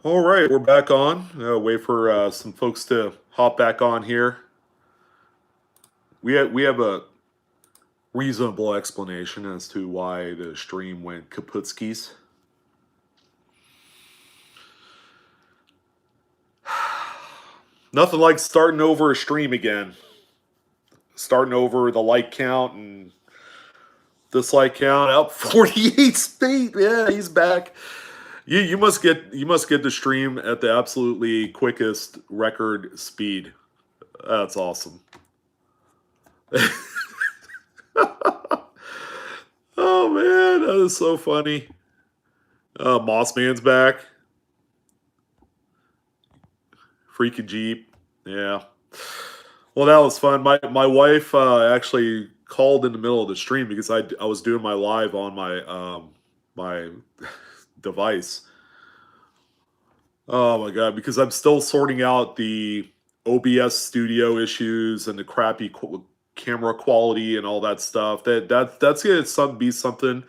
All right, we're back on. Wait for some folks to hop back on here. We have a reasonable explanation as to why the stream went kaputskis. Nothing like starting over a stream again. Starting over the like count and dislike count up 48 state. Yeah, he's back. You must get the stream at the absolutely quickest record speed. That's awesome. Oh man, that is so funny. Moss Man's back. Freaking Jeep. Yeah. Well, that was fun. My wife actually called in the middle of the stream because I was doing my live on my device. Oh my god! Because I'm still sorting out the OBS studio issues and the crappy camera quality and all that stuff. That's gonna be something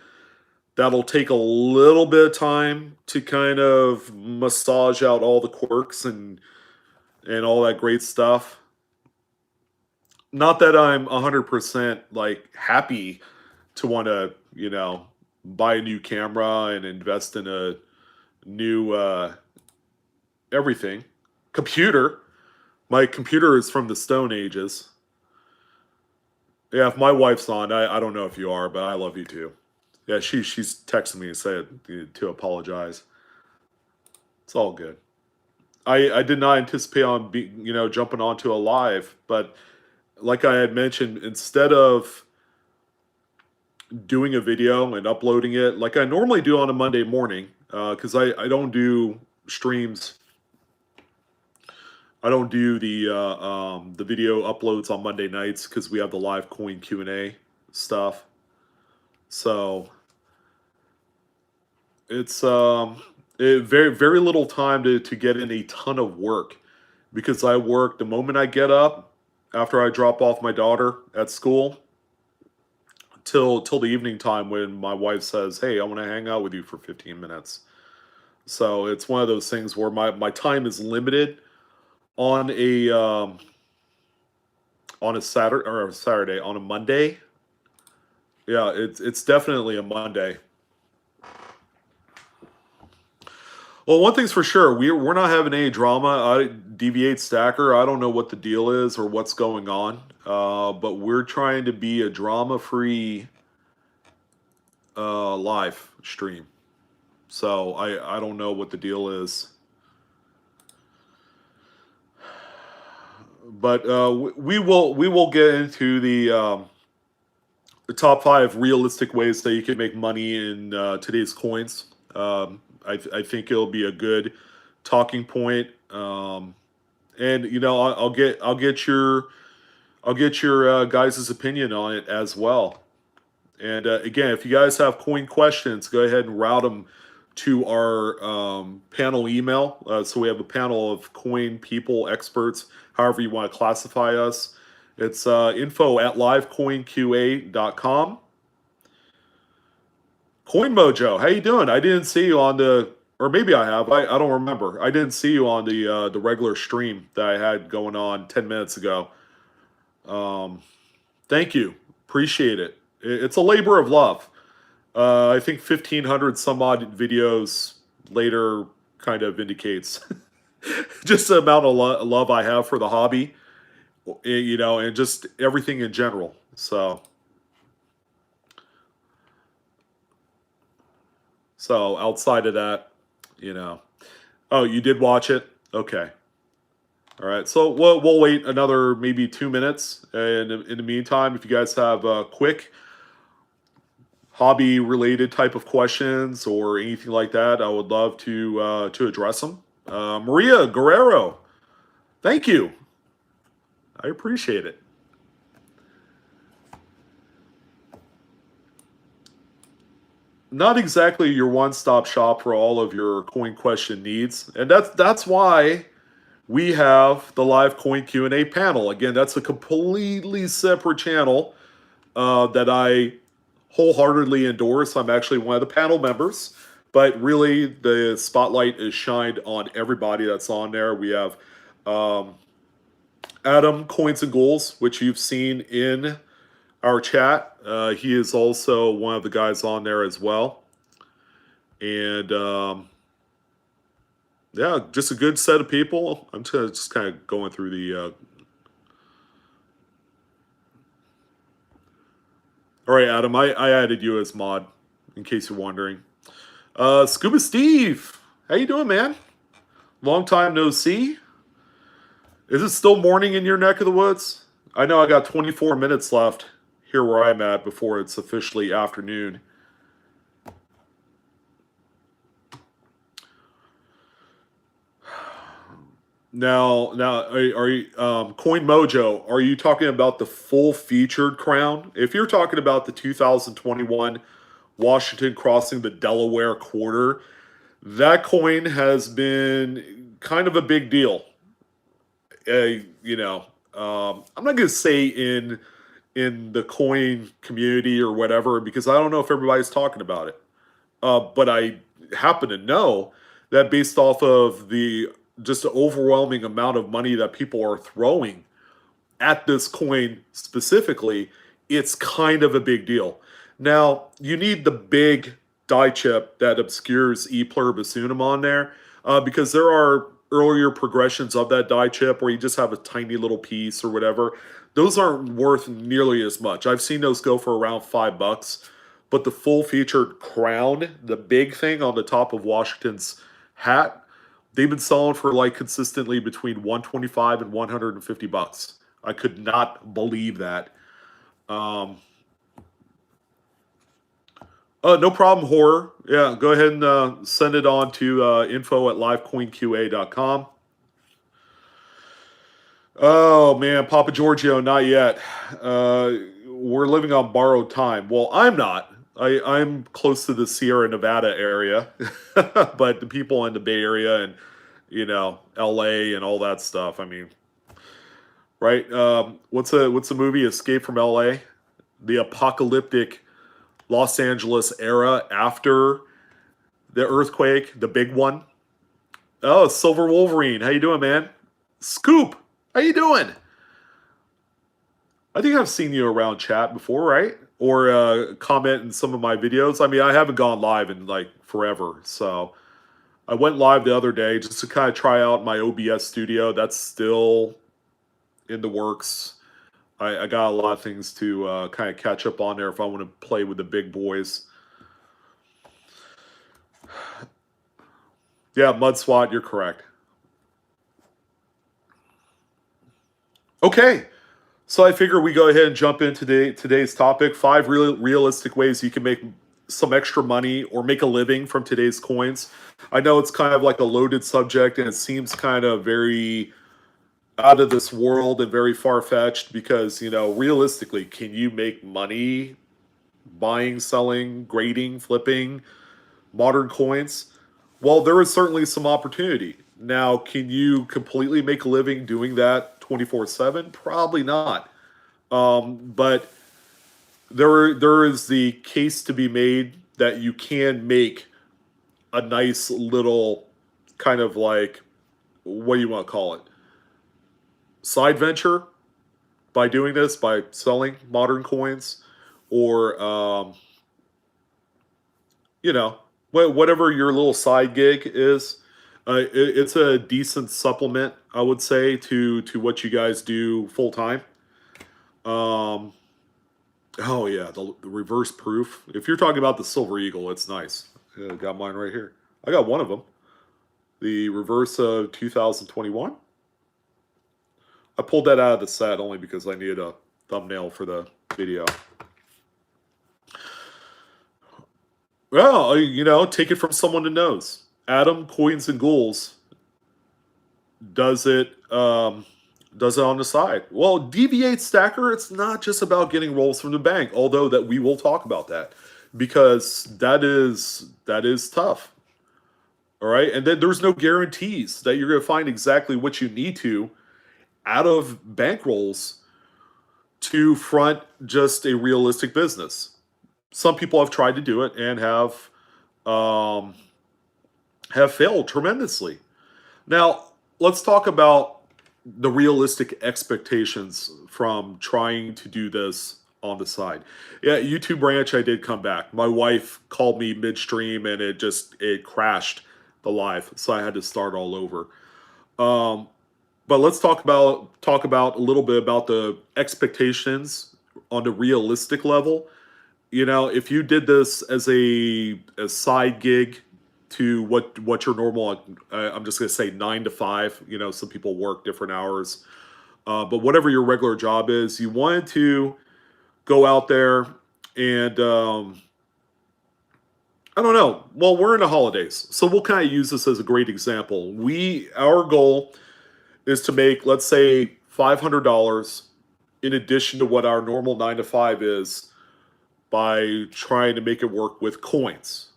that'll take a little bit of time to kind of massage out all the quirks and all that great stuff. Not that I'm 100% like happy to want to, buy a new camera and invest in a new everything. Computer. My computer is from the Stone Ages. Yeah, if my wife's on, I don't know if you are, but I love you too. Yeah, she's texting me and said to apologize. It's all good. I did not anticipate on jumping onto a live, but like I had mentioned, instead of doing a video and uploading it like I normally do on a Monday morning, because I don't do streams. I don't do the video uploads on Monday nights because we have the live coin Q&A stuff. So it's very very little time to get in a ton of work because I work the moment I get up after I drop off my daughter at school till the evening time when my wife says, "Hey, I want to hang out with you for 15 minutes." So it's one of those things where my time is limited on a Saturday on a Monday. Yeah, it's definitely a Monday. Well, one thing's for sure, we're not having any drama. Deviate Stacker, I don't know what the deal is or what's going on, but we're trying to be a drama-free live stream. So I don't know what the deal is. But we will get into the top 5 realistic ways that you can make money in today's coins. I think it'll be a good talking point, and I'll get your guys' opinion on it as well. And again, if you guys have coin questions, go ahead and route them to our panel email. So we have a panel of coin people, experts, however you want to classify us. It's info@livecoinqa.com. Coin Mojo, how you doing? I didn't see you on the, or maybe I have. I don't remember. I didn't see you on the regular stream that I had going on 10 minutes ago. Thank you. Appreciate it. It's a labor of love. I think 1,500 some odd videos later kind of indicates just the amount of love I have for the hobby, and just everything in general. So outside of that, oh, you did watch it? Okay. All right. So we'll wait another maybe 2 minutes. And in the meantime, if you guys have quick hobby related type of questions or anything like that, I would love to address them. Maria Guerrero, thank you. I appreciate it. Not exactly your one-stop shop for all of your coin question needs, and that's why we have the live coin Q&A panel. Again, that's a completely separate channel that I wholeheartedly endorse. I'm actually one of the panel members but really the spotlight is shined on everybody that's on there. We have um, Adam Coins and Goals, which you've seen in our chat. He is also one of the guys on there as well. And yeah, just a good set of people. I'm just kind of going through the. All right, Adam, I added you as mod, in case you're wondering. Scuba Steve, how you doing, man? Long time no see. Is it still morning in your neck of the woods? I know I got 24 minutes left here where I'm at before it's officially afternoon. Now, are you Coin Mojo? Are you talking about the full featured crown? If you're talking about the 2021 Washington crossing the Delaware quarter, that coin has been kind of a big deal. You know, I'm not going to say in the coin community or whatever because I don't know if everybody's talking about it. But I happen to know that based off of the just overwhelming amount of money that people are throwing at this coin specifically, it's kind of a big deal. Now, you need the big die chip that obscures E pluribus unum on there because there are earlier progressions of that die chip where you just have a tiny little piece or whatever. Those aren't worth nearly as much. I've seen those go for around $5, but the full featured crown, the big thing on the top of Washington's hat, they've been selling for like consistently between 125 and $150. I could not believe that. No problem, horror. Yeah, go ahead and send it on to info@livecoinqa.com. Oh man, Papa Giorgio, not yet. We're living on borrowed time. Well, I'm not. I'm close to the Sierra Nevada area, but the people in the Bay Area and LA and all that stuff. I mean, right? What's a movie? Escape from LA, the apocalyptic Los Angeles era after the earthquake, the big one. Oh, Silver Wolverine, how you doing, man? Scoop, how you doing? I think I've seen you around chat before, right? Or comment in some of my videos. I mean, I haven't gone live in like forever, so I went live the other day just to kind of try out my OBS studio. That's still in the works. I got a lot of things to kind of catch up on there if I want to play with the big boys. Yeah, Mud Swat, you're correct. Okay, so I figure we go ahead and jump into today's topic. 5 realistic ways you can make some extra money or make a living from today's coins. I know it's kind of like a loaded subject and it seems kind of very out of this world and very far-fetched because, realistically, can you make money buying, selling, grading, flipping modern coins? Well, there is certainly some opportunity. Now, can you completely make a living doing that 24/7? Probably not. But there is the case to be made that you can make a nice little kind of like, what do you want to call it? Side venture by doing this, by selling modern coins, or whatever your little side gig is. It's a decent supplement, I would say, to what you guys do full time. Oh yeah, the reverse proof. If you're talking about the Silver Eagle, it's nice. I got mine right here. I got one of them. The reverse of 2021. I pulled that out of the set only because I needed a thumbnail for the video. Well, take it from someone who knows. Adam Coins and Ghouls does it on the side. Well, Deviate Stacker, it's not just about getting rolls from the bank, although that we will talk about that because that is tough. All right, and then there's no guarantees that you're going to find exactly what you need to out of bankrolls to front just a realistic business. Some people have tried to do it and have um, have failed tremendously. Now, let's talk about the realistic expectations from trying to do this on the side. Yeah, YouTube branch, I did come back. My wife called me midstream and it crashed the live, so I had to start all over. Um, but let's talk about a little bit about the expectations on the realistic level. You know, if you did this as a side gig to what your normal, I'm just gonna say 9 to 5. You know, some people work different hours, but whatever your regular job is, you wanted to go out there and I don't know. Well, we're in the holidays, so we'll kind of use this as a great example. Our goal is to make, let's say, $500 in addition to what our normal 9 to 5 is by trying to make it work with coins.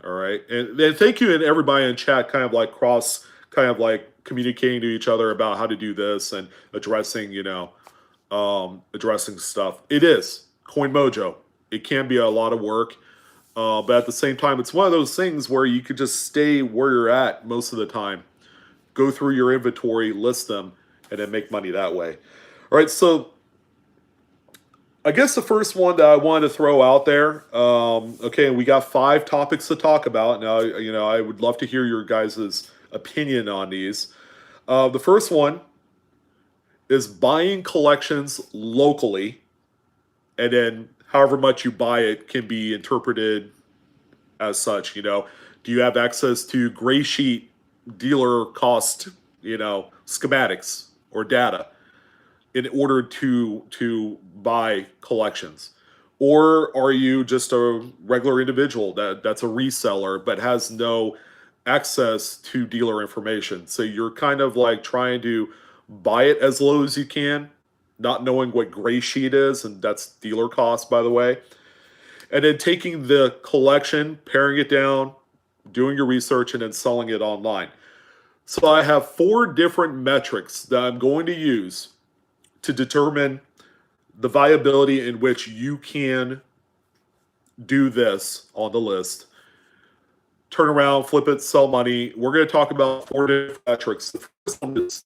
All right. And then thank you and everybody in chat kind of like communicating to each other about how to do this and addressing, addressing stuff. It is Coin Mojo. It can be a lot of work. But at the same time, it's one of those things where you could just stay where you're at most of the time, go through your inventory, list them, and then make money that way. All right, so I guess the first one that I wanted to throw out there, okay, we got 5 topics to talk about. Now, I would love to hear your guys' opinion on these. The first one is buying collections locally, and then however much you buy it can be interpreted as such. Do you have access to gray sheet dealer cost, schematics or data in order to buy collections? Or are you just a regular individual that's a reseller but has no access to dealer information? So you're kind of like trying to buy it as low as you can, not knowing what gray sheet is, and that's dealer cost, by the way. And then taking the collection, paring it down, doing your research, and then selling it online. So I have 4 different metrics that I'm going to use to determine the viability in which you can do this on the list. Turn around, flip it, sell money. We're going to talk about 4 different metrics. The first one is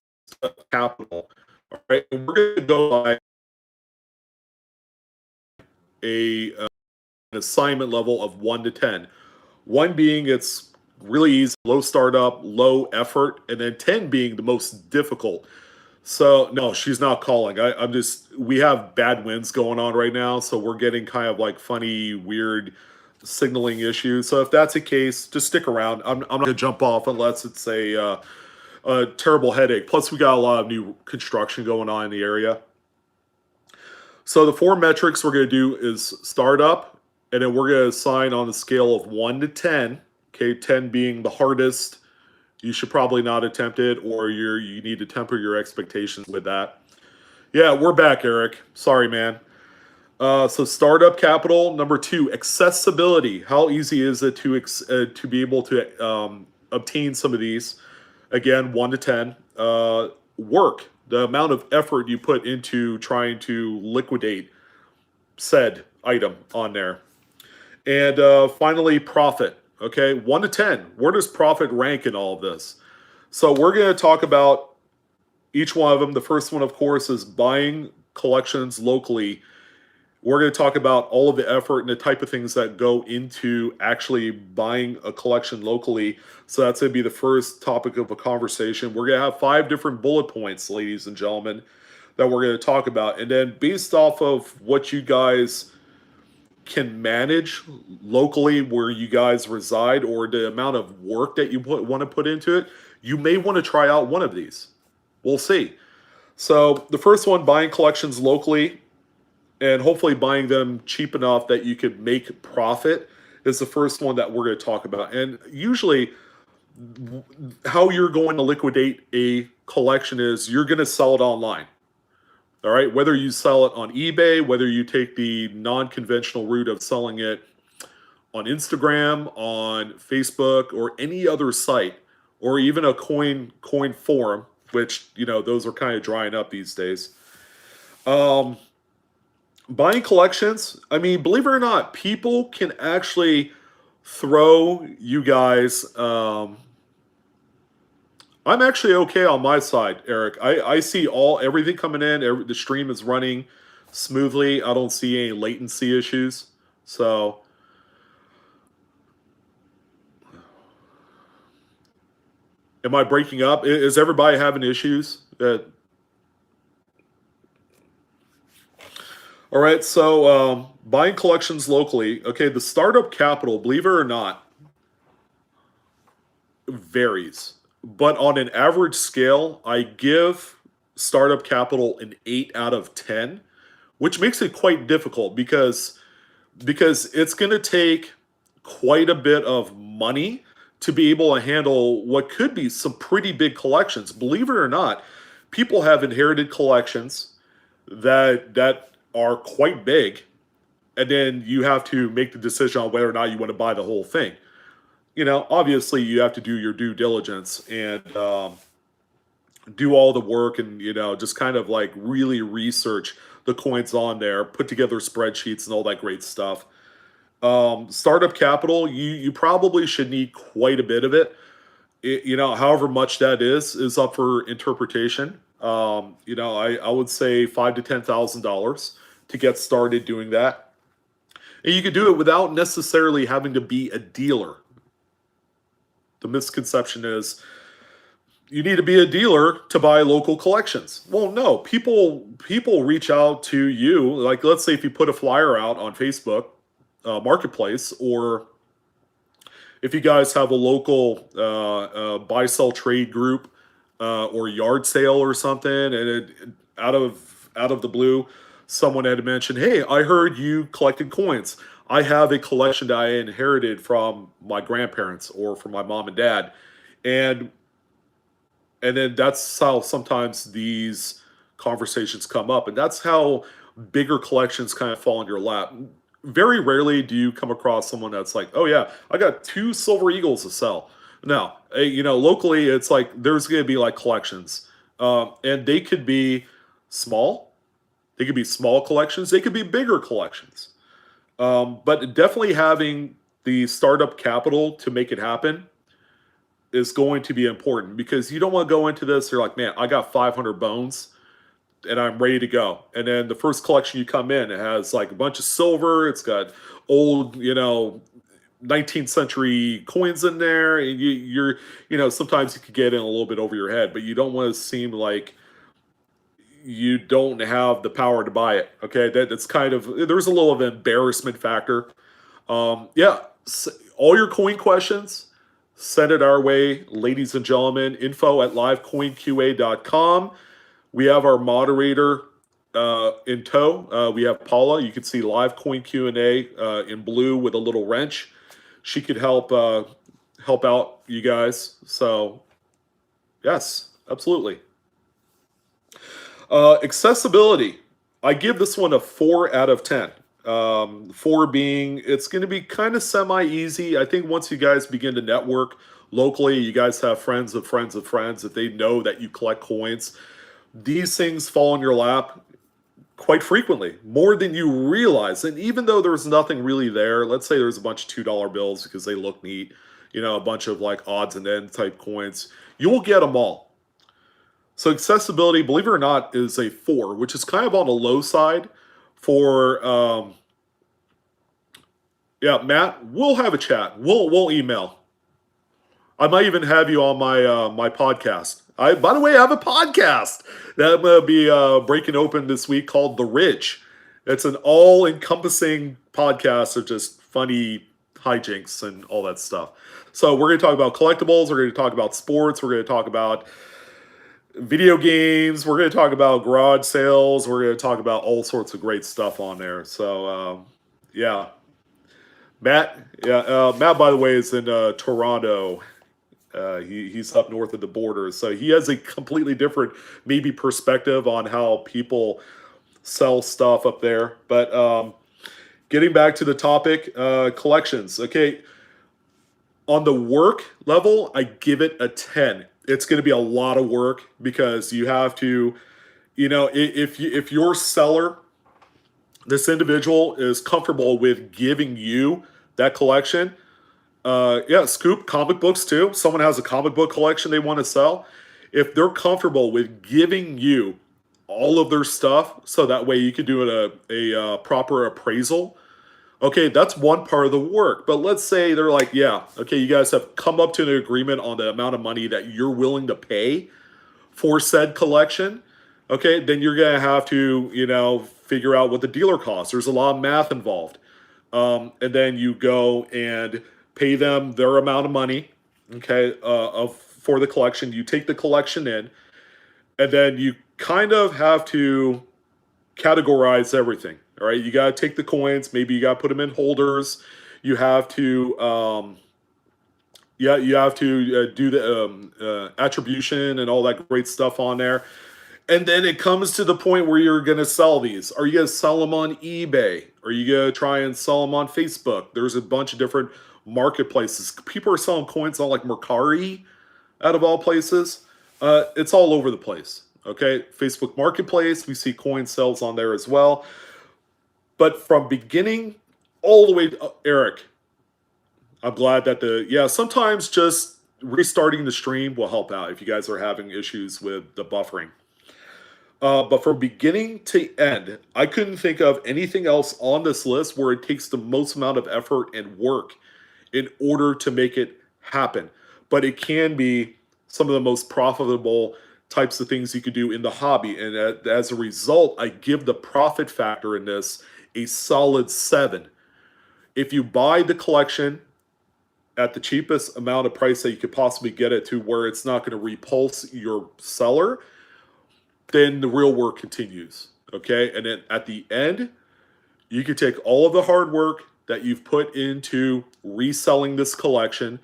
capital. All right, and we're going to go by an assignment level of 1 to 10. 1 being it's really easy, low startup, low effort, and then 10 being the most difficult. So no, she's not calling. We have bad winds going on right now, so we're getting kind of like funny, weird signaling issues. So if that's the case, just stick around. I'm not gonna jump off unless it's a terrible headache. Plus, we got a lot of new construction going on in the area. So the 4 metrics we're gonna do is startup, and then we're gonna assign on a scale of 1 to 10. Okay, 10 being the hardest. You should probably not attempt it, or you need to temper your expectations with that. Yeah, we're back, Eric. Sorry, man. So startup capital. Number 2, accessibility. How easy is it to be able to obtain some of these? Again, 1 to 10. Work. The amount of effort you put into trying to liquidate said item on there. And finally, profit. Okay, 1 to 10. Where does profit rank in all of this? So we're going to talk about each one of them. The first one, of course, is buying collections locally. We're going to talk about all of the effort and the type of things that go into actually buying a collection locally. So that's going to be the first topic of a conversation. We're going to have 5 different bullet points, ladies and gentlemen, that we're going to talk about. And then based off of what you guys can manage locally where you guys reside, or the amount of work that you want to put into it, you may want to try out one of these. We'll see. So the first one, buying collections locally and hopefully buying them cheap enough that you could make profit, is the first one that we're going to talk about. And usually how you're going to liquidate a collection is you're going to sell it online. All right, whether you sell it on eBay, whether you take the non-conventional route of selling it on Instagram, on Facebook, or any other site, or even a coin forum, which those are kind of drying up these days. Buying collections, I mean, believe it or not, people can actually throw you guys. I'm actually okay on my side, Eric. I see everything coming in. The stream is running smoothly. I don't see any latency issues. So, am I breaking up? Is everybody having issues? All right. So, buying collections locally. Okay, the startup capital, believe it or not, varies. But on an average scale, I give startup capital an 8 out of 10, which makes it quite difficult because it's going to take quite a bit of money to be able to handle what could be some pretty big collections. Believe it or not, people have inherited collections that are quite big, and then you have to make the decision on whether or not you want to buy the whole thing. Obviously you have to do your due diligence and do all the work and just kind of like really research the coins on there, put together spreadsheets and all that great stuff. Startup capital, you probably should need quite a bit of it. However much that is up for interpretation. I would say $5,000 to $10,000 to get started doing that, and you could do it without necessarily having to be a dealer. The misconception is you need to be a dealer to buy local collections. Well, no, people reach out to you. Like, let's say if you put a flyer out on Facebook Marketplace, or if you guys have a local buy sell trade group or yard sale or something, and out of the blue, someone had mentioned, "Hey, I heard you collected coins. I have a collection that I inherited from my grandparents or from my mom and dad," and then that's how sometimes these conversations come up, and that's how bigger collections kind of fall in your lap. Very rarely do you come across someone that's like, "Oh yeah, I got 2 silver eagles to sell." No, locally it's like there's going to be like collections, and they could be small, they could be small collections, they could be bigger collections, but definitely having the startup capital to make it happen is going to be important, because you don't want to go into this, you're like, "Man, I got 500 bones and I'm ready to go." And then the first collection you come in, it has like a bunch of silver, it's got old, 19th century coins in there, and sometimes you could get in a little bit over your head, but you don't want to seem like you don't have the power to buy it. Okay, that's kind of, there's a little of an embarrassment factor. Yeah, all your coin questions, send it our way, ladies and gentlemen. info@livecoinqa.com. We have our moderator in tow. We have Paula. You can see live coin Q&A in blue with a little wrench. She could help out you guys. So yes, absolutely. Accessibility. I give this one a 4 out of 10. 4 being it's going to be kind of semi-easy. I think once you guys begin to network locally, you guys have friends of friends of friends that they know that you collect coins. These things fall in your lap quite frequently, more than you realize. And even though there's nothing really there, let's say there's a bunch of $2 bills because they look neat, a bunch of like odds and ends type coins, you will get them all. So accessibility, believe it or not, is a 4, which is kind of on the low side for yeah, Matt, we'll have a chat. We'll email. I might even have you on my podcast. By the way, I have a podcast that I'm going to be breaking open this week called The Ridge. It's an all-encompassing podcast of just funny hijinks and all that stuff. So we're going to talk about collectibles. We're going to talk about sports. We're going to talk about video games. We're going to talk about garage sales. We're going to talk about all sorts of great stuff on there. So yeah, Matt. Yeah, Matt. By the way, is in Toronto. He's up north of the border, so he has a completely different maybe perspective on how people sell stuff up there. But getting back to the topic, collections. Okay, on the work level, I give it a 10. It's going to be a lot of work because you have to, if your seller, this individual, is comfortable with giving you that collection, Yeah, Scoop, comic books too. Someone has a comic book collection they want to sell. If they're comfortable with giving you all of their stuff, so that way you can do a proper appraisal. Okay, that's one part of the work. But let's say they're like, yeah, okay, you guys have come up to an agreement on the amount of money that you're willing to pay for said collection. Okay, then you're gonna have to, figure out what the dealer costs. There's a lot of math involved. And then you go and pay them their amount of money, okay, for the collection. You take the collection in, and then you kind of have to categorize everything. All right, you got to take the coins. Maybe you got to put them in holders. You have to, yeah, you have to do the attribution and all that great stuff on there. And then it comes to the point where you're going to sell these. Are you going to sell them on eBay? Are you going to try and sell them on Facebook? There's a bunch of different marketplaces. People are selling coins on like Mercari, out of all places. It's all over the place. Okay, Facebook Marketplace, we see coin sales on there as well. But from beginning all the way to Eric, I'm glad that sometimes just restarting the stream will help out if you guys are having issues with the buffering. But from beginning to end, I couldn't think of anything else on this list where it takes the most amount of effort and work in order to make it happen. But it can be some of the most profitable types of things you could do in the hobby. And as a result, I give the profit factor in this a solid 7. If you buy the collection at the cheapest amount of price that you could possibly get it to where it's not going to repulse your seller, then the real work continues. Okay. And then at the end, you can take all of the hard work that you've put into reselling this collection.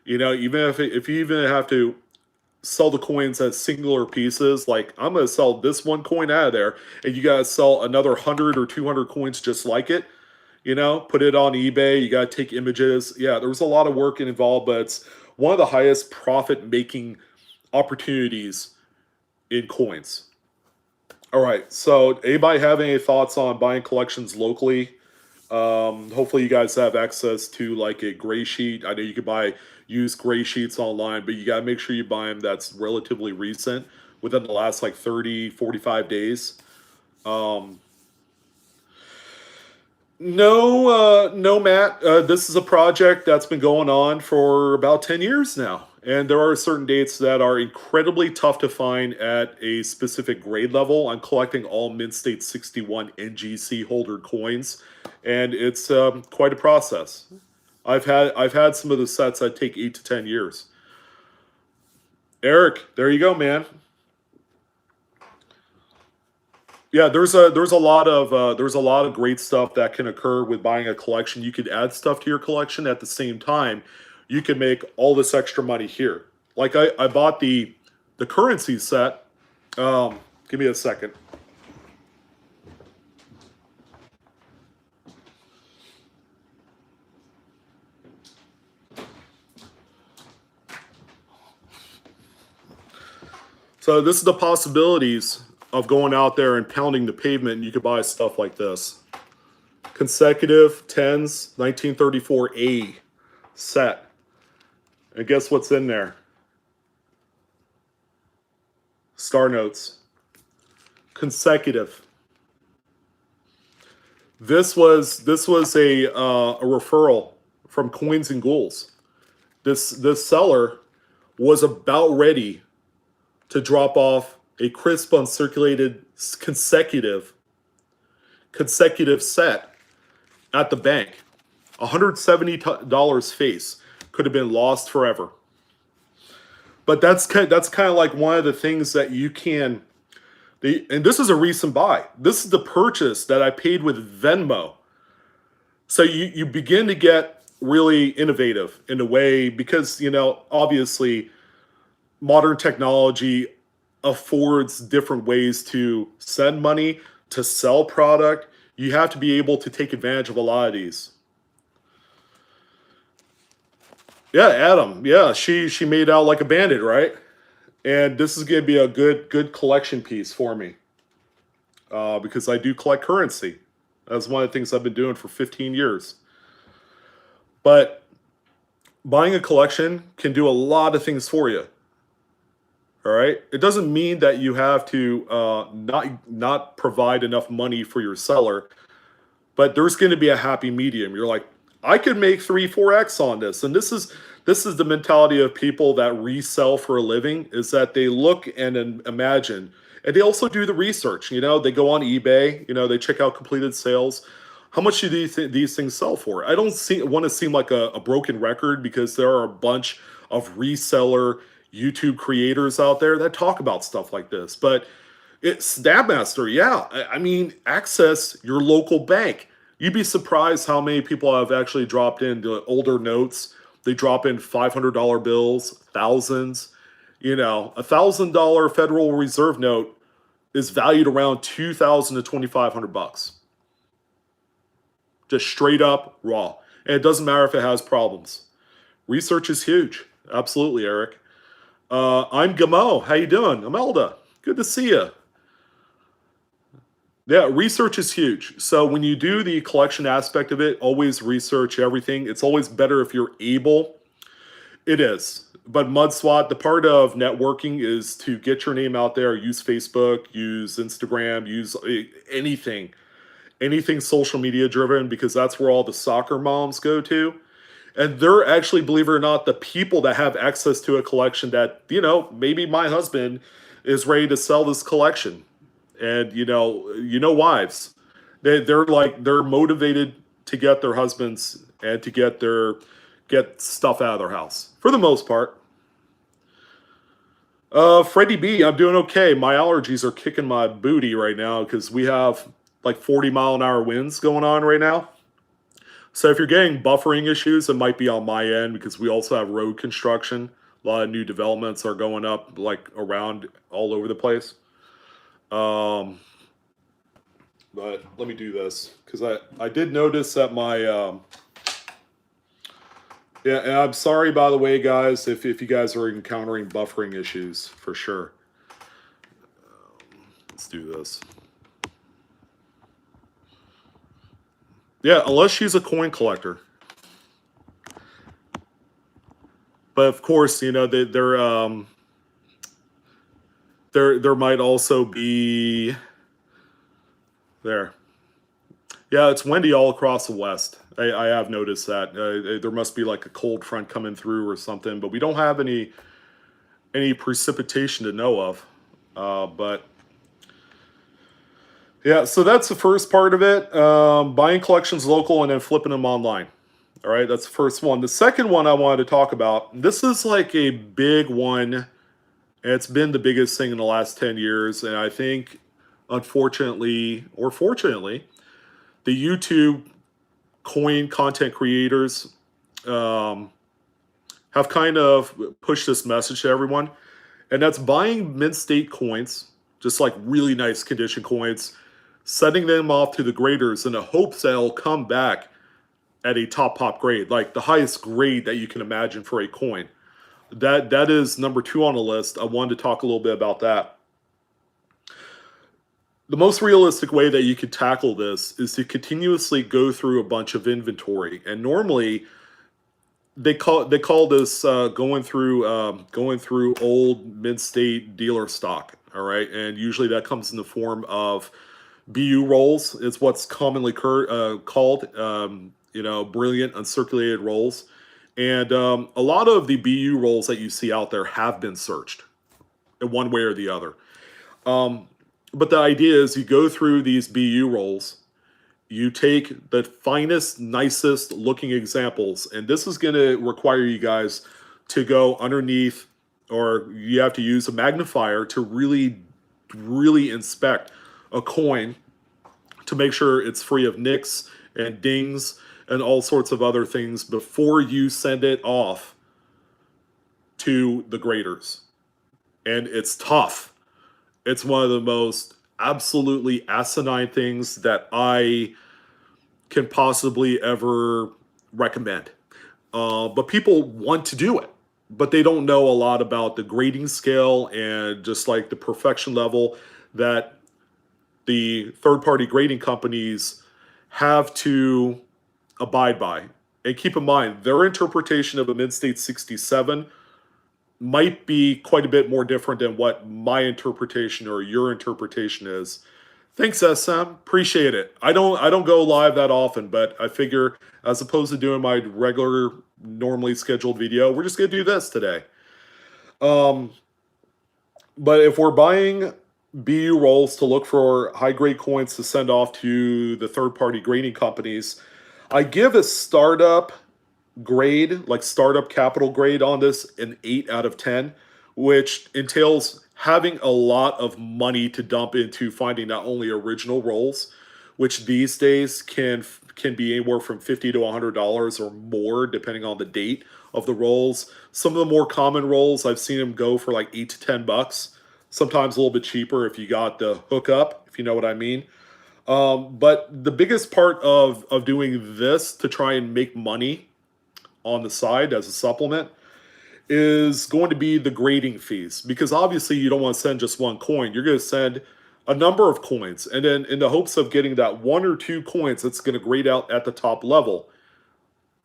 Even if you even have to sell the coins as singular pieces, like I'm going to sell this one coin out of there, and you got to sell another 100 or 200 coins just like it. Put it on eBay. You got to take images. Yeah, there was a lot of work involved, but it's one of the highest profit making opportunities in coins. All right, so anybody have any thoughts on buying collections locally? Hopefully you guys have access to like a gray sheet. I know you can buy used gray sheets online, but you got to make sure you buy them that's relatively recent, within the last like 30, 45 days. No, Matt. This is a project that's been going on for about 10 years now. And there are certain dates that are incredibly tough to find at a specific grade level. I'm collecting all Mint State 61 NGC holder coins, and it's quite a process. I've had some of the sets that take 8 to 10 years. Eric, there you go, man. Yeah, there's a lot of great stuff that can occur with buying a collection. You could add stuff to your collection at the same time. You can make all this extra money here. Like I bought the currency set. Give me a second. So this is the possibilities of going out there and pounding the pavement, and you could buy stuff like this. Consecutive 10s, 1934A set. And guess what's in there? Star notes. Consecutive. This was a referral from Coins and Ghouls. This seller was about ready to drop off a crisp uncirculated consecutive set at the bank. $170 face could have been lost forever. But that's kind of like one of the things that you can. And this is a recent buy. This is the purchase that I paid with Venmo. So you begin to get really innovative in a way because, obviously modern technology affords different ways to send money, to sell product. You have to be able to take advantage of a lot of these. Yeah, Adam. Yeah, she made out like a bandit, right? And this is going to be a good collection piece for me because I do collect currency. That's one of the things I've been doing for 15 years. But buying a collection can do a lot of things for you. All right. It doesn't mean that you have to not provide enough money for your seller, but there's going to be a happy medium. You're like, I could make 3, 4x on this, and this is the mentality of people that resell for a living. Is that they look and imagine, and they also do the research. They go on eBay. They check out completed sales. How much do these things sell for? I don't want to seem like a broken record, because there are a bunch of reseller YouTube creators out there that talk about stuff like this. But it's Stabmaster, yeah. I mean, access your local bank. You'd be surprised how many people have actually dropped into older notes. They drop in $500 bills, thousands. $1,000 Federal Reserve note is valued around 2,000 to 2,500 bucks. Just straight up raw. And it doesn't matter if it has problems. Research is huge. Absolutely, Eric. I'm Gamo. How you doing? Imelda. Good to see you. Yeah, research is huge. So when you do the collection aspect of it, always research everything. It's always better if you're able. It is. But MudSWAT, the part of networking is to get your name out there. Use Facebook, use Instagram, use anything social media driven, because that's where all the soccer moms go to. And they're actually, believe it or not, the people that have access to a collection that, maybe my husband is ready to sell this collection. And, wives, they're motivated to get their husbands and to get stuff out of their house for the most part. Freddie B, I'm doing okay. My allergies are kicking my booty right now because we have like 40-mile-an-hour winds going on right now. So if you're getting buffering issues, it might be on my end, because we also have road construction. A lot of new developments are going up like around all over the place. But let me do this, because I did notice that my yeah, and I'm sorry, by the way, guys, if you guys are encountering buffering issues, for sure. Let's do this. Yeah, unless she's a coin collector. But of course, there might also be there. Yeah, it's windy all across the West. I have noticed that. There must be like a cold front coming through or something, but we don't have any precipitation to know of. But yeah, so that's the first part of it. Buying collections local and then flipping them online. All right, that's the first one. The second one I wanted to talk about, this is like a big one, and it's been the biggest thing in the last 10 years. And I think, unfortunately, or fortunately, the YouTube coin content creators have kind of pushed this message to everyone. And that's buying mint state coins, just like really nice condition coins, sending them off to the graders in the hopes that it'll come back at a top pop grade, like the highest grade that you can imagine for a coin. That is number 2 on the list. I wanted to talk a little bit about that. The most realistic way that you could tackle this is to continuously go through a bunch of inventory. And normally they call this going through old mid state dealer stock. All right, and usually that comes in the form of BU rolls. It's what's commonly called brilliant uncirculated rolls. And a lot of the BU rolls that you see out there have been searched in one way or the other. But the idea is you go through these BU rolls, you take the finest, nicest looking examples, and this is going to require you guys to go underneath, or you have to use a magnifier to really, really inspect a coin to make sure it's free of nicks and dings and all sorts of other things before you send it off to the graders. And it's tough. It's one of the most absolutely asinine things that I can possibly ever recommend. But people want to do it, but they don't know a lot about the grading scale and just like the perfection level that the third-party grading companies have to abide by. And keep in mind, their interpretation of a mid-state 67 might be quite a bit more different than what my interpretation or your interpretation is. Thanks, SM. Appreciate it. I don't go live that often, but I figure as opposed to doing my regular, normally scheduled video, we're just gonna do this today. But if we're buying BU rolls to look for high grade coins to send off to the third party grading companies, I give a startup grade, like startup capital grade on this, an 8 out of 10, which entails having a lot of money to dump into finding not only original rolls, which these days can be anywhere from $50 to $100 or more depending on the date of the rolls. Some of the more common rolls I've seen them go for like 8 to 10 bucks, sometimes a little bit cheaper if you got the hookup, if you know what I mean. But the biggest part of doing this to try and make money on the side as a supplement is going to be the grading fees, because obviously you don't want to send just one coin. You're going to send a number of coins, and then in the hopes of getting that one or two coins that's going to grade out at the top level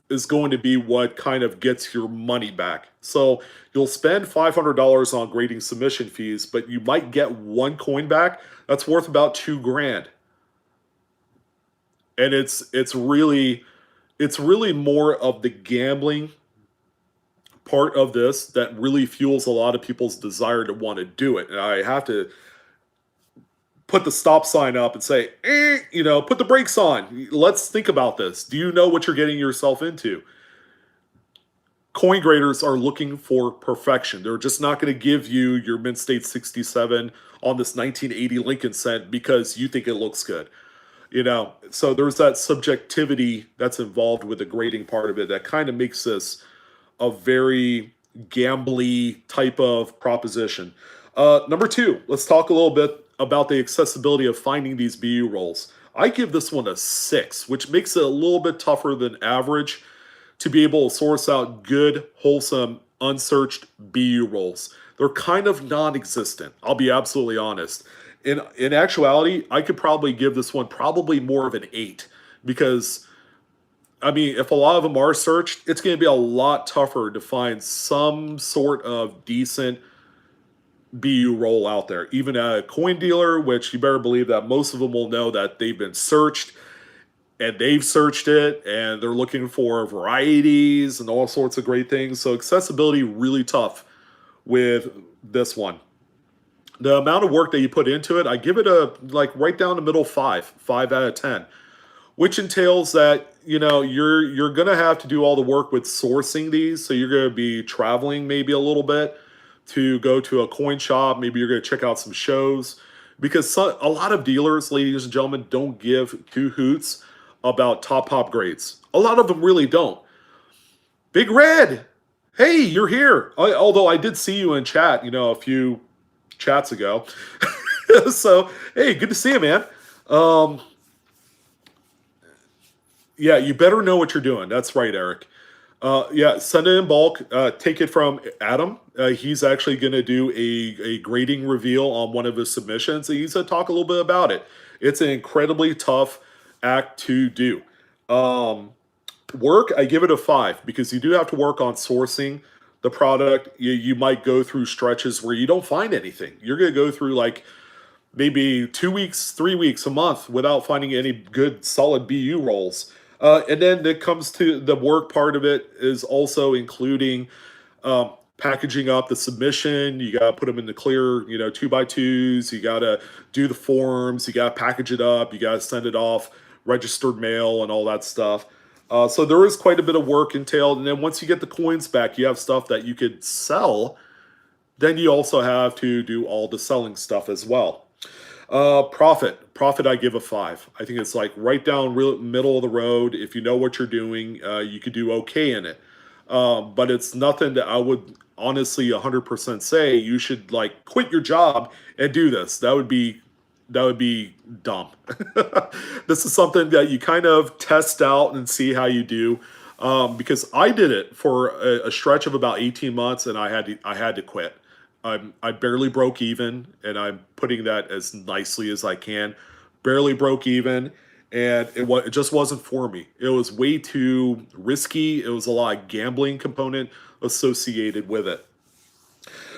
is going to be what kind of gets your money back. So you'll spend $500 on grading submission fees, but you might get one coin back that's worth about $2,000. And it's really more of the gambling part of this that really fuels a lot of people's desire to want to do it. And I have to put the stop sign up and say, put the brakes on. Let's think about this. Do you know what you're getting yourself into? Coin graders are looking for perfection. They're just not going to give you your mint state 67 on this 1980 Lincoln cent because you think it looks good. So there's that subjectivity that's involved with the grading part of it that kind of makes this a very gambly type of proposition. Number two, let's talk a little bit about the accessibility of finding these BU rolls. I give this one a 6, which makes it a little bit tougher than average to be able to source out good, wholesome, unsearched BU rolls. They're kind of non-existent. I'll be absolutely honest. In actuality, I could probably give this one probably more of an 8, because I mean, if a lot of them are searched, it's going to be a lot tougher to find some sort of decent BU roll out there. Even a coin dealer, which you better believe that most of them will know that they've been searched and they've searched it and they're looking for varieties and all sorts of great things. So accessibility really tough with this one. The amount of work that you put into it, I give it a right down the middle 5 out of 10, which entails that you're gonna have to do all the work with sourcing these. So you're gonna be traveling maybe a little bit to go to a coin shop. Maybe you're gonna check out some shows, because a lot of dealers, ladies and gentlemen, don't give two hoots about top grades. A lot of them really don't. Big Red, hey, you're here. Although I did see you in chat, a few chats ago. So, hey, good to see you, man. Yeah, you better know what you're doing. That's right, Eric. Yeah, send it in bulk. Take it from Adam. He's actually going to do a grading reveal on one of his submissions. And he's going to talk a little bit about it. It's an incredibly tough act to do. Work, I give it a 5, because you do have to work on sourcing the product. You might go through stretches where you don't find anything. You're going to go through maybe 2 weeks, 3 weeks, a month without finding any good solid BU rolls. And then it comes to the work part of it is also including packaging up the submission. You got to put them in the clear, 2x2s. You got to do the forms. You got to package it up. You got to send it off, registered mail, and all that stuff. So there is quite a bit of work entailed. And then once you get the coins back, you have stuff that you could sell. Then you also have to do all the selling stuff as well. Profit, I give a 5. I think it's right down real middle of the road. If you know what you're doing, you could do okay in it. But it's nothing that I would honestly 100% say you should quit your job and do this. That would be dumb. This is something that you kind of test out and see how you do. Because I did it for a stretch of about 18 months and I had to quit. I barely broke even, and I'm putting that as nicely as I can. Barely broke even, and it just wasn't for me. It was way too risky. It was a lot of gambling component associated with it.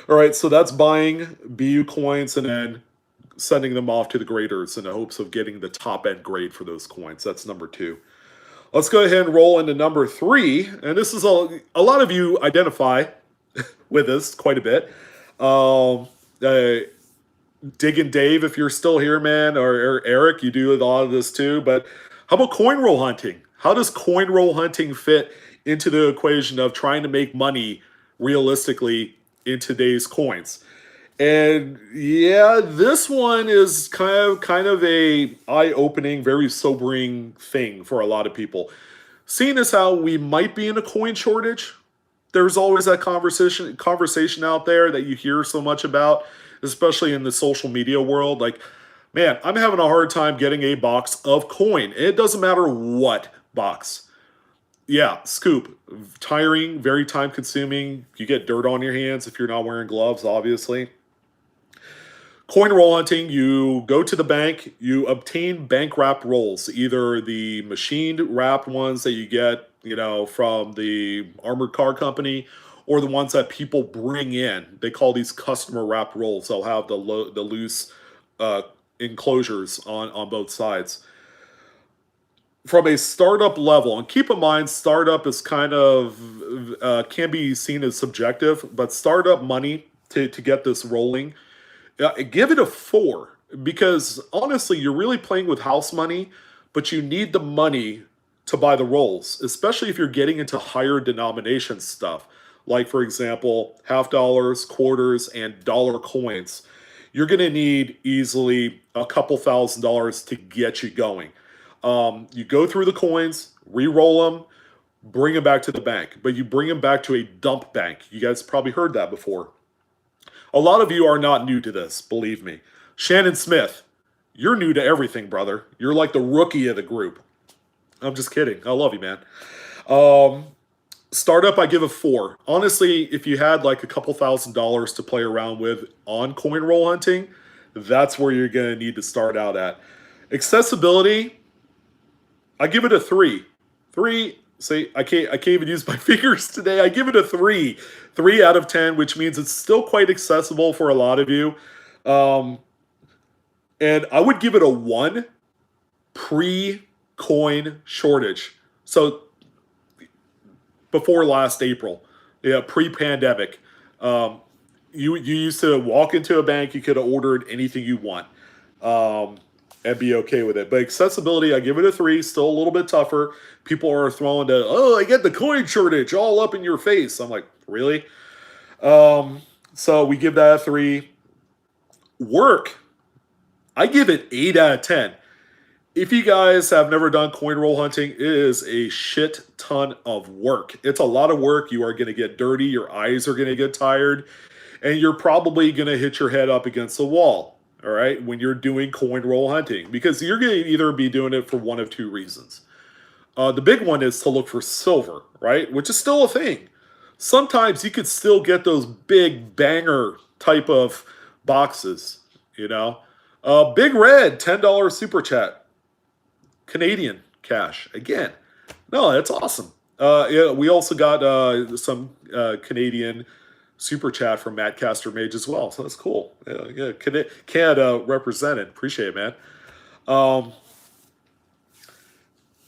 All right, so that's buying BU coins and then sending them off to the graders in the hopes of getting the top end grade for those coins. That's number two. Let's go ahead and roll into number three. And this is a lot of you identify with this quite a bit. Digging Dave, if you're still here, man, or Eric, you do a lot of this too. But how about coin roll hunting? How does coin roll hunting fit into the equation of trying to make money realistically in today's coins? And yeah, this one is kind of a eye-opening, very sobering thing for a lot of people. Seeing as how we might be in a coin shortage, there's always that conversation out there that you hear so much about, especially in the social media world. Like, man, I'm having a hard time getting a box of coin. It doesn't matter what box. Yeah, scoop. Tiring, very time consuming. You get dirt on your hands if you're not wearing gloves, obviously. Coin roll hunting, you go to the bank, you obtain bank wrapped rolls, either the machined wrapped ones that you get, from the armored car company, or the ones that people bring in. They call these customer wrapped rolls. They'll have the loose enclosures on both sides. From a startup level, and keep in mind, startup is kind of can be seen as subjective, but startup money to get this rolling. Give it a 4 because honestly, you're really playing with house money, but you need the money to buy the rolls, especially if you're getting into higher denomination stuff. Like, for example, half dollars, quarters, and dollar coins. You're going to need easily a couple $1,000s to get you going. You go through the coins, re-roll them, bring them back to the bank, but you bring them back to a dump bank. You guys probably heard that before. A lot of you are not new to this, believe me. Shannon Smith, you're new to everything, brother. You're like the rookie of the group. I'm just kidding. I love you, man. Startup, I give a 4. Honestly, if you had like a couple $1,000s to play around with on coin roll hunting, that's where you're going to need to start out at. Accessibility, I give it a 3. 3. See, I can't even use my fingers today. I give it a 3. 3 out of 10, which means it's still quite accessible for a lot of you. And I would give it a 1 pre-coin shortage. So before last April, yeah, pre-pandemic. You used to walk into a bank, you could have ordered anything you want. And be okay with it. But accessibility, I give it a 3. Still a little bit tougher. People are throwing I get the coin shortage all up in your face. I'm like, really? So we give that a 3. Work, I give it 8 out of 10. If you guys have never done coin roll hunting, it is a shit ton of work. It's a lot of work. You are going to get dirty. Your eyes are going to get tired. And you're probably going to hit your head up against the wall. All right, when you're doing coin roll hunting, because you're going to either be doing it for one of 2 reasons. The big one is to look for silver, right, which is still a thing. Sometimes you could still get those big banger type of boxes, Big Red, $10 super chat, Canadian cash again. No, that's awesome. Yeah, we also got some Canadian super chat from Matt Caster Mage as well, so that's cool. Yeah, Canada represented. Appreciate it, man.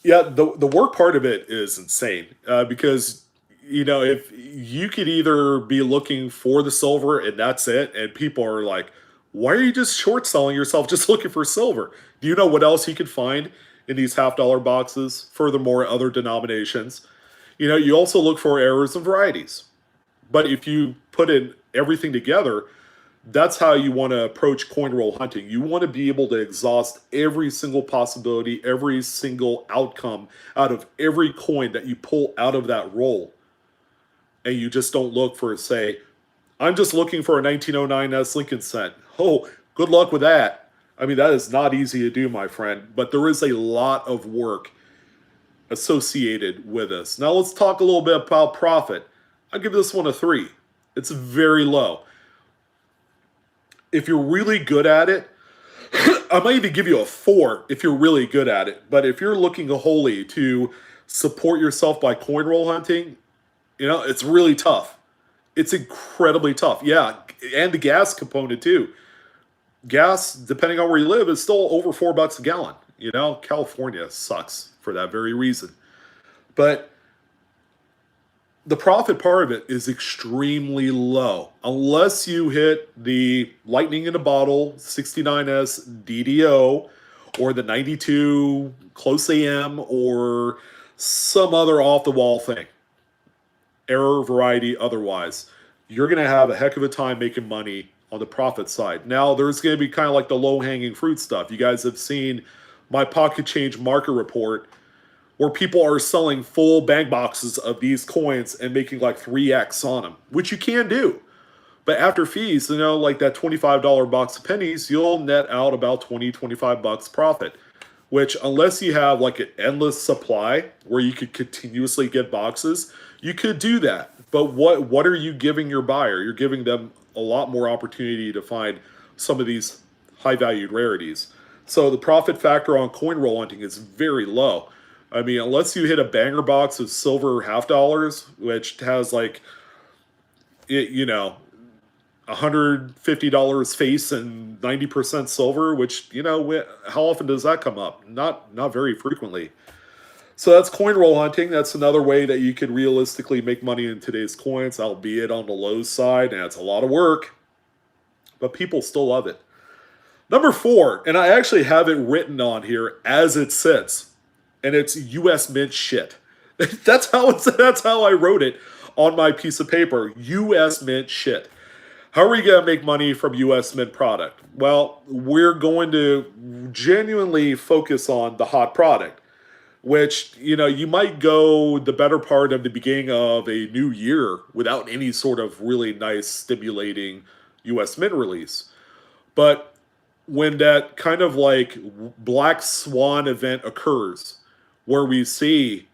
Yeah, the work part of it is insane because if you could either be looking for the silver and that's it, and people are like, why are you just short selling yourself just looking for silver? Do you know what else you could find in these $half boxes? Furthermore, other denominations. You also look for errors and varieties. But if you put in everything together, that's how you want to approach coin roll hunting. You want to be able to exhaust every single possibility, every single outcome out of every coin that you pull out of that roll. And you just don't look for, say, I'm just looking for a 1909 S Lincoln cent. Oh, good luck with that. I mean, that is not easy to do, my friend. But there is a lot of work associated with this. Now let's talk a little bit about profit. I'll give this one a 3. It's very low. If you're really good at it, I might even give you a 4 if you're really good at it. But if you're looking wholly to support yourself by coin roll hunting, it's really tough. It's incredibly tough. Yeah, and the gas component too. Gas, depending on where you live, is still over $4 a gallon. California sucks for that very reason. But the profit part of it is extremely low unless you hit the lightning in a bottle 69S DDO or the 92 close AM or some other off the wall thing. Error, variety, otherwise. You're going to have a heck of a time making money on the profit side. Now, there's going to be kind of like the low-hanging fruit stuff. You guys have seen my pocket change market report where people are selling full bank boxes of these coins and making like 3x on them, which you can do. But after fees, like that $25 box of pennies, you'll net out about 20, 25 bucks profit, which unless you have like an endless supply where you could continuously get boxes, you could do that. But what are you giving your buyer? You're giving them a lot more opportunity to find some of these high-valued rarities. So the profit factor on coin roll hunting is very low. I mean, unless you hit a banger box of silver half dollars, which has like, $150 face and 90% silver, which, how often does that come up? Not very frequently. So that's coin roll hunting. That's another way that you can realistically make money in today's coins, albeit on the low side, and it's a lot of work, but people still love it. Number 4, and I actually have it written on here as it sits, and it's U.S. Mint shit. That's how I wrote it on my piece of paper. U.S. Mint shit. How are we going to make money from U.S. Mint product? Well, we're going to genuinely focus on the hot product, which, you might go the better part of the beginning of a new year without any sort of really nice stimulating U.S. Mint release. But when that kind of like black swan event occurs, where we see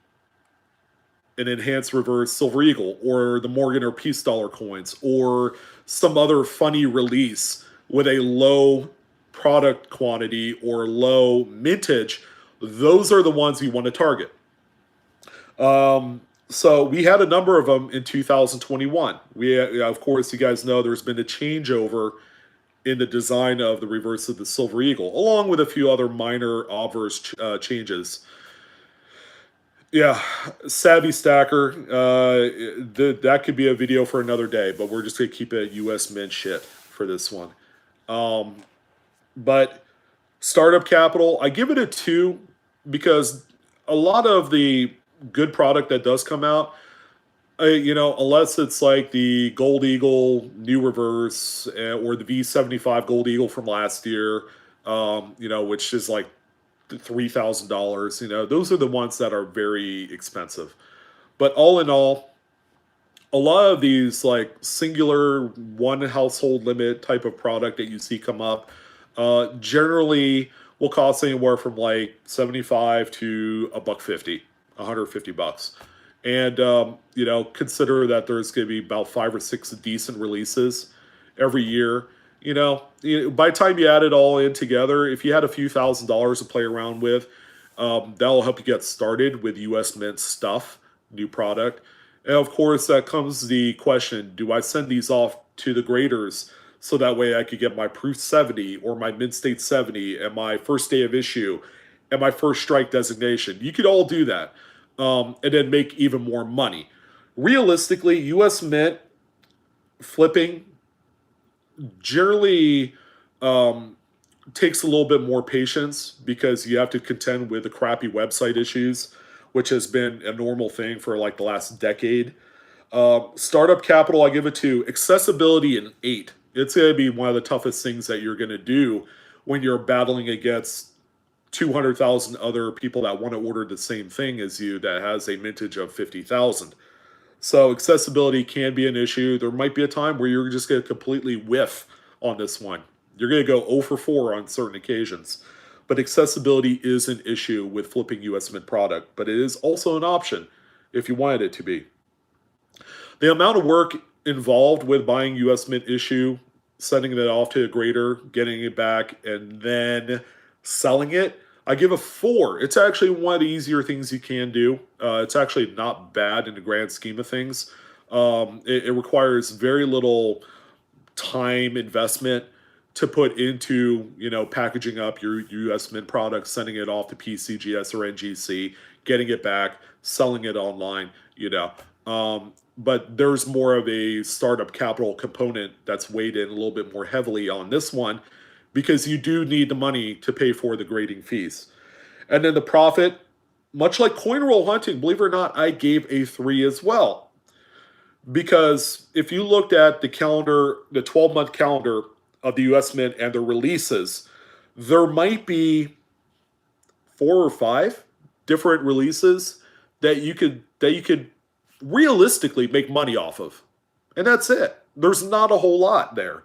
an enhanced reverse Silver Eagle or the Morgan or Peace Dollar coins or some other funny release with a low product quantity or low mintage, those are the ones you want to target. So we had a number of them in 2021. Of course, you guys know there's been a changeover in the design of the reverse of the Silver Eagle, along with a few other minor obverse changes. Yeah, Savvy Stacker, that could be a video for another day, but we're just going to keep it U.S. Mint shit for this one. But startup capital, I give it a 2 because a lot of the good product that does come out, unless it's like the Gold Eagle new reverse or the V75 Gold Eagle from last year, which is like $3,000, those are the ones that are very expensive. But all in all, a lot of these like singular one household limit type of product that you see come up generally will cost anywhere from like $75 to $150, $150. And consider that there's going to be about 5 or 6 decent releases every year. By the time you add it all in together, if you had a few $1,000s to play around with, that'll help you get started with U.S. Mint stuff, new product. And of course, that comes the question, do I send these off to the graders so that way I could get my Proof 70 or my Mint State 70 and my first day of issue and my first strike designation? You could all do that and then make even more money. Realistically, U.S. Mint flipping generally takes a little bit more patience because you have to contend with the crappy website issues, which has been a normal thing for like the last decade. Startup capital, I give it 2. Accessibility, an 8. It's going to be one of the toughest things that you're going to do when you're battling against 200,000 other people that want to order the same thing as you that has a mintage of 50,000. So accessibility can be an issue. There might be a time where you're just going to completely whiff on this one. You're going to go 0 for 4 on certain occasions. But accessibility is an issue with flipping U.S. Mint product, but it is also an option if you wanted it to be. The amount of work involved with buying U.S. Mint issue sending it off to a grader, getting it back, and then selling it, I give a 4. It's actually one of the easier things you can do. It's actually not bad in the grand scheme of things. It requires very little time investment to put into packaging up your US Mint product, sending it off to PCGS or NGC, getting it back, selling it online. But there's more of a startup capital component that's weighed in a little bit more heavily on this one because you do need the money to pay for the grading fees. And then the profit, much like coin roll hunting, believe it or not, I gave a 3 as well. Because if you looked at the calendar, the 12-month calendar of the US Mint and the releases, there might be 4 or 5 different releases that you could realistically make money off of. And that's it. There's not a whole lot there.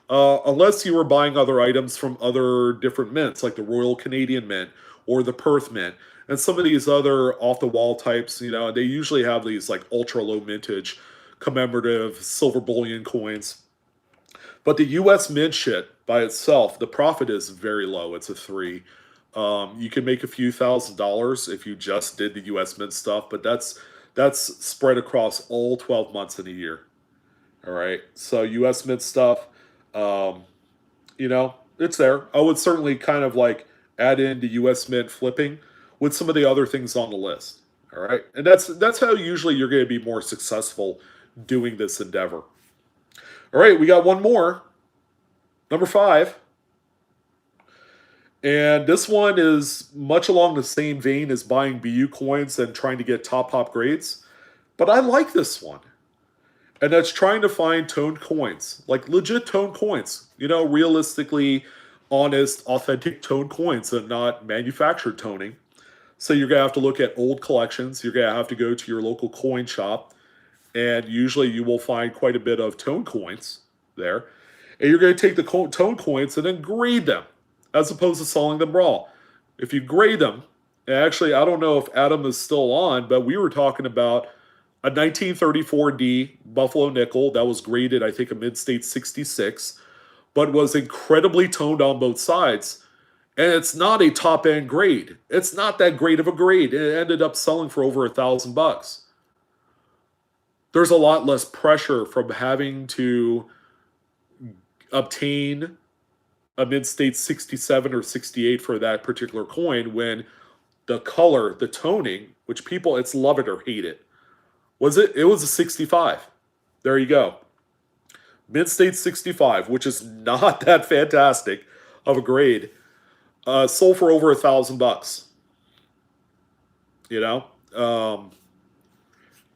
Unless you were buying other items from other different mints, like the Royal Canadian Mint or the Perth Mint. And some of these other off-the-wall types, they usually have these like ultra-low mintage commemorative silver bullion coins. But the US Mint shit by itself, the profit is very low. It's a 3. You can make a few $1,000s if you just did the US Mint stuff, but that's spread across all 12 months in a year. All right. So US Mint stuff, it's there. I would certainly kind of like add in the US Mint flipping with some of the other things on the list. All right. And that's how usually you're going to be more successful doing this endeavor. All right. We got one more. Number 5. And this one is much along the same vein as buying BU coins and trying to get top pop grades. But I like this one. And that's trying to find toned coins, like legit toned coins. Realistically honest, authentic toned coins and not manufactured toning. So you're going to have to look at old collections. You're going to have to go to your local coin shop. And usually you will find quite a bit of toned coins there. And you're going to take the toned coins and then grade them, as opposed to selling them raw. If you grade them, and actually, I don't know if Adam is still on, but we were talking about a 1934D Buffalo nickel that was graded, I think, a mid-state 66, but was incredibly toned on both sides. And it's not a top-end grade. It's not that great of a grade. It ended up selling for over $1,000. There's a lot less pressure from having to obtain a mid-state 67 or 68 for that particular coin when the color, the toning, which people, it's love it or hate it. It was a 65. There you go. Mid-state 65, which is not that fantastic of a grade, sold for over $1,000.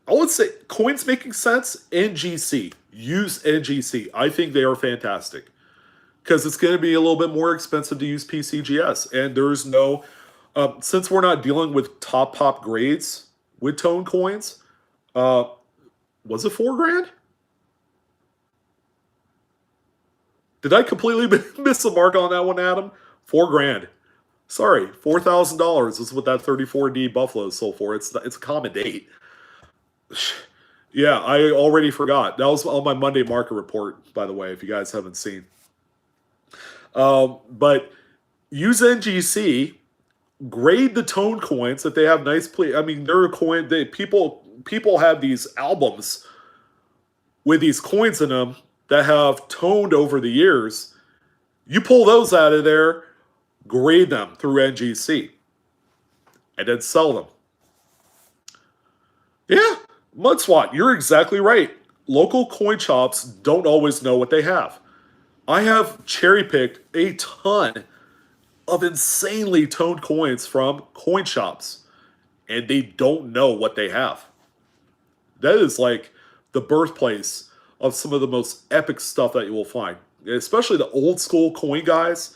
I would say coins making sense, NGC. Use NGC. I think they are fantastic. Because it's going to be a little bit more expensive to use PCGS. And there's no, since we're not dealing with top pop grades with tone coins, was it $4,000? Did I completely miss the mark on that one, Adam? $4,000. Sorry, $4,000 is what that 34D Buffalo sold for. It's a common date. Yeah, I already forgot. That was on my Monday market report, by the way, if you guys haven't seen. But use NGC, grade the tone coins that they have nice I mean, they're a coin. People have these albums with these coins in them that have toned over the years. You pull those out of there, grade them through NGC, and then sell them. Yeah, Mudswat, you're exactly right. Local coin shops don't always know what they have. I have cherry-picked a ton of insanely toned coins from coin shops, and they don't know what they have. That is like the birthplace of some of the most epic stuff that you will find, especially the old school coin guys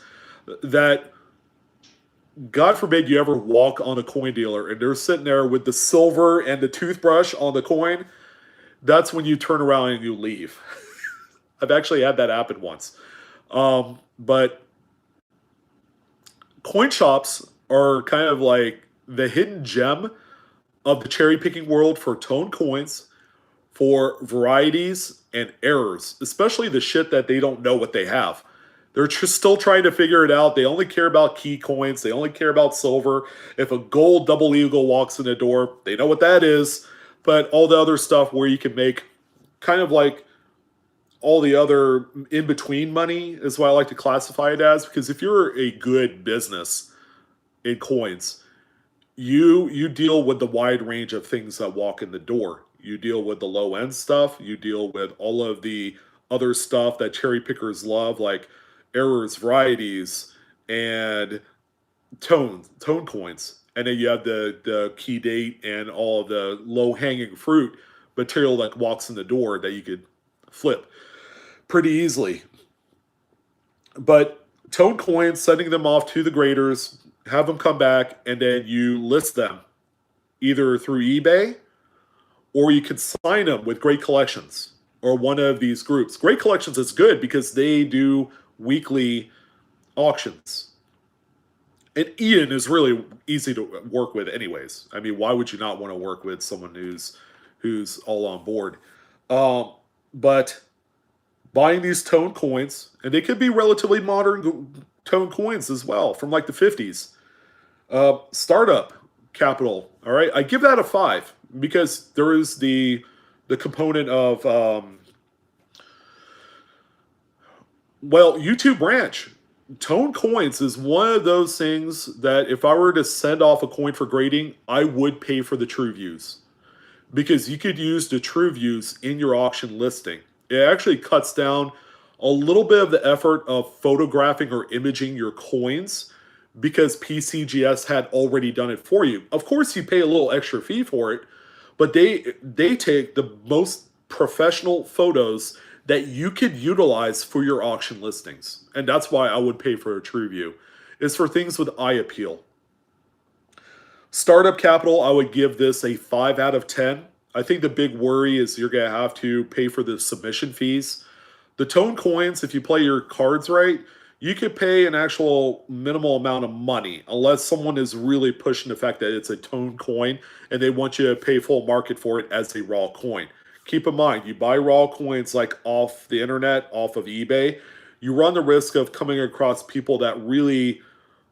that, God forbid you ever walk on a coin dealer and they're sitting there with the silver and the toothbrush on the coin. That's when you turn around and you leave. I've actually had that happen once. But coin shops are kind of like the hidden gem of the cherry picking world for toned coins. for varieties and errors, especially the shit that they don't know what they have. They're just still trying to figure it out. They only care about key coins. They only care about silver. If a gold double eagle walks in the door, they know what that is. But all the other stuff where you can make kind of like all the other in between money is what I like to classify it as. Because if you're a good business in coins, you deal with the wide range of things that walk in the door. You deal with the low end stuff. You deal with all of the other stuff that cherry pickers love, like errors, varieties, and tone coins. And then you have the key date and all of the low hanging fruit material that walks in the door that you could flip pretty easily. But tone coins, sending them off to the graders, have them come back, and then you list them either through eBay or you can sign them with Great Collections or one of these groups. Great Collections is good because they do weekly auctions. And Ian is really easy to work with anyways. I mean, why would you not want to work with someone who's all on board? But buying these tone coins, and they could be relatively modern tone coins as well from like the 50s. Startup capital, all right? I give that a 5 because there is the component of YouTube branch. Tone coins is one of those things that if I were to send off a coin for grading, I would pay for the true views because you could use the true views in your auction listing. It actually cuts down a little bit of the effort of photographing or imaging your coins because PCGS had already done it for you. Of course, you pay a little extra fee for it, but they take the most professional photos that you could utilize for your auction listings. And that's why I would pay for a true view. Is for things with eye appeal. Startup capital, I would give this a 5 out of 10. I think the big worry is you're going to have to pay for the submission fees. The tone coins, if you play your cards right, you could pay an actual minimal amount of money unless someone is really pushing the fact that it's a tone coin and they want you to pay full market for it as a raw coin. Keep in mind, you buy raw coins like off the internet, off of eBay, you run the risk of coming across people that really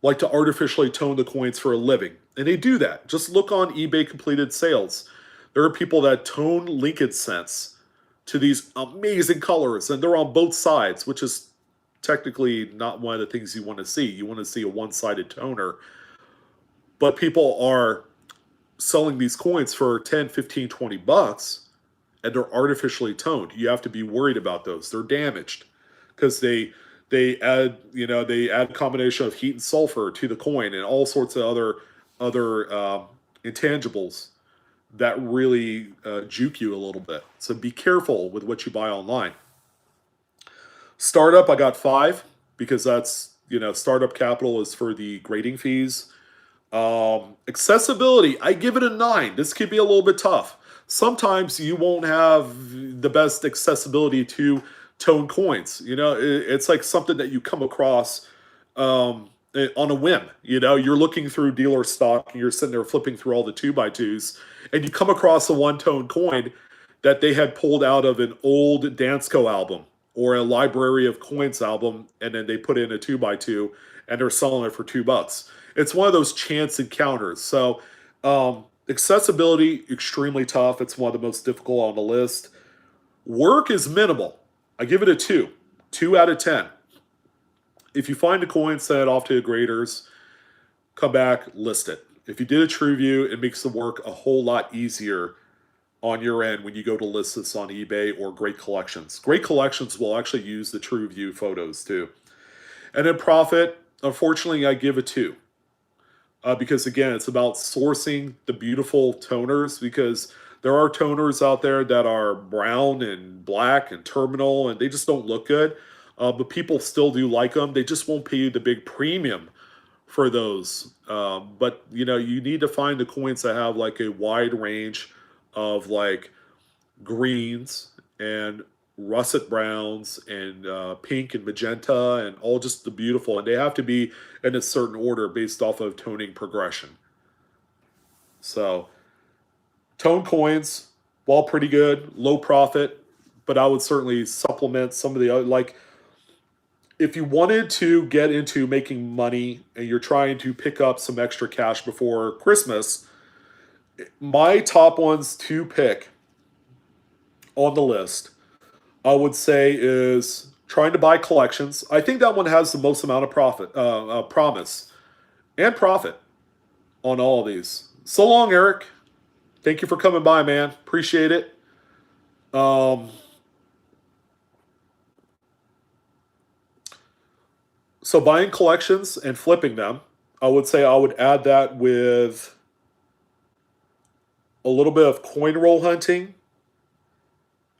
like to artificially tone the coins for a living. And they do that. Just look on eBay completed sales. There are people that tone linkage cents to these amazing colors, and they're on both sides, which is technically not one of the things you want to see. You want to see a one-sided toner. But people are selling these coins for 10, 15, 20 bucks, and they're artificially toned. You have to be worried about those. They're damaged because they add a combination of heat and sulfur to the coin and all sorts of other intangibles that really juke you a little bit. So be careful with what you buy online. Startup, I got 5 because that's, startup capital is for the grading fees. Accessibility, I give it a 9. This could be a little bit tough. Sometimes you won't have the best accessibility to tone coins. It's like something that you come across on a whim. You're looking through dealer stock and you're sitting there flipping through all the 2x2s and you come across a one-tone coin that they had pulled out of an old Dansko album or a Library of Coins album, and then they put in a 2x2 and they're selling it for $2. It's one of those chance encounters. So accessibility, extremely tough. It's one of the most difficult on the list. Work is minimal. I give it a 2. 2 out of 10. If you find a coin, send it off to the graders, come back, list it. If you did a true view, it makes the work a whole lot easier on your end when you go to list this on eBay or Great Collections. Great Collections will actually use the true view photos too. And then profit, unfortunately, I give a 2. Because again, it's about sourcing the beautiful toners, because there are toners out there that are brown and black and terminal and they just don't look good. But people still do like them. They just won't pay you the big premium for those. But you need to find the coins that have like a wide range of like greens and russet browns and pink and magenta and all just the beautiful. And they have to be in a certain order based off of toning progression. So tone coins, while pretty good, low profit, but I would certainly supplement some of the other, like, if you wanted to get into making money and you're trying to pick up some extra cash before Christmas, my top ones to pick on the list, I would say, is trying to buy collections. I think that one has the most amount of promise and profit on all of these. So long, Eric. Thank you for coming by, man. Appreciate it. So buying collections and flipping them, I would say I would add that with a little bit of coin roll hunting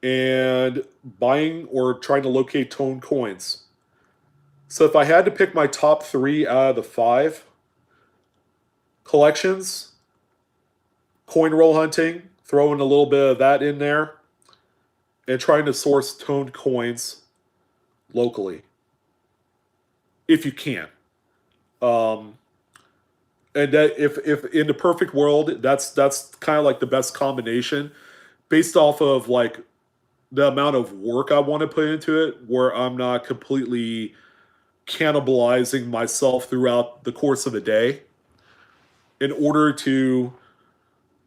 and buying or trying to locate tone coins. So if I had to pick my top 3 out of the 5, collections, coin roll hunting, throwing a little bit of that in there, and trying to source toned coins locally, if you can. And that if in the perfect world, that's kind of like the best combination, based off of like the amount of work I want to put into it, where I'm not completely cannibalizing myself throughout the course of a day in order to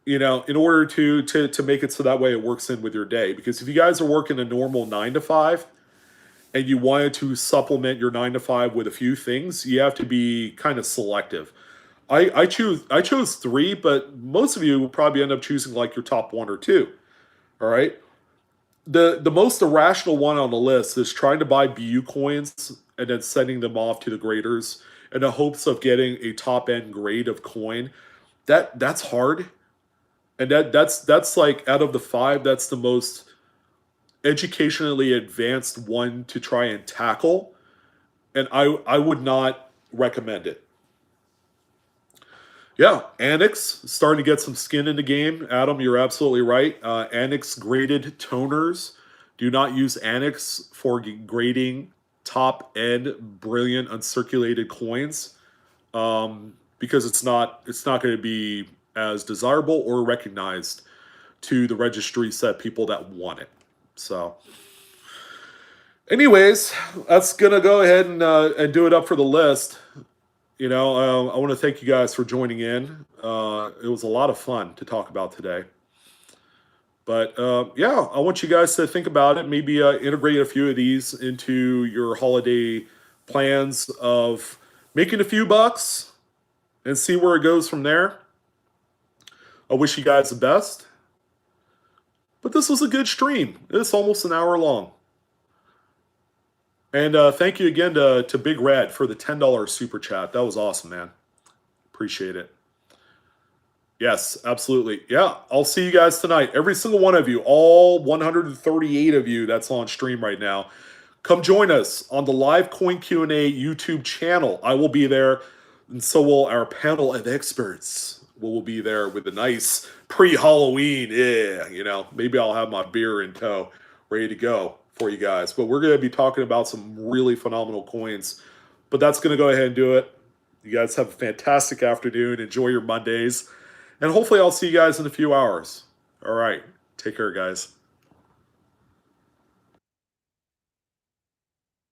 to make it so that way it works in with your day. Because if you guys are working a normal 9 to 5 and you wanted to supplement your 9 to 5 with a few things, you have to be kind of selective. I chose 3, but most of you will probably end up choosing like your top 1 or 2. All right. The most irrational one on the list is trying to buy BU coins and then sending them off to the graders in the hopes of getting a top end grade of coin. That's hard. And that's like, out of the 5, that's the most educationally advanced one to try and tackle. And I would not recommend it. Yeah, Annex starting to get some skin in the game. Adam, you're absolutely right. Annex graded toners. Do not use Annex for grading top end brilliant uncirculated coins, because it's not going to be as desirable or recognized to the registry set people that want it. So, anyways, that's gonna go ahead and do it up for the list. I want to thank you guys for joining in. It was a lot of fun to talk about today. But yeah, I want you guys to think about it. Maybe integrate a few of these into your holiday plans of making a few bucks and see where it goes from there. I wish you guys the best. But this was a good stream. It's almost an hour long. And thank you again to Big Red for the $10 super chat. That was awesome, man. Appreciate it. Yes, absolutely. Yeah, I'll see you guys tonight. Every single one of you, all 138 of you that's on stream right now, come join us on the live Coin Q&A YouTube channel. I will be there, and so will our panel of experts. We'll be there with a nice pre-Halloween. Yeah, maybe I'll have my beer in tow, ready to go for you guys. But we're going to be talking about some really phenomenal coins. But that's going to go ahead and do it. You guys have a fantastic afternoon. Enjoy your Mondays. And hopefully I'll see you guys in a few hours. All right. Take care, guys.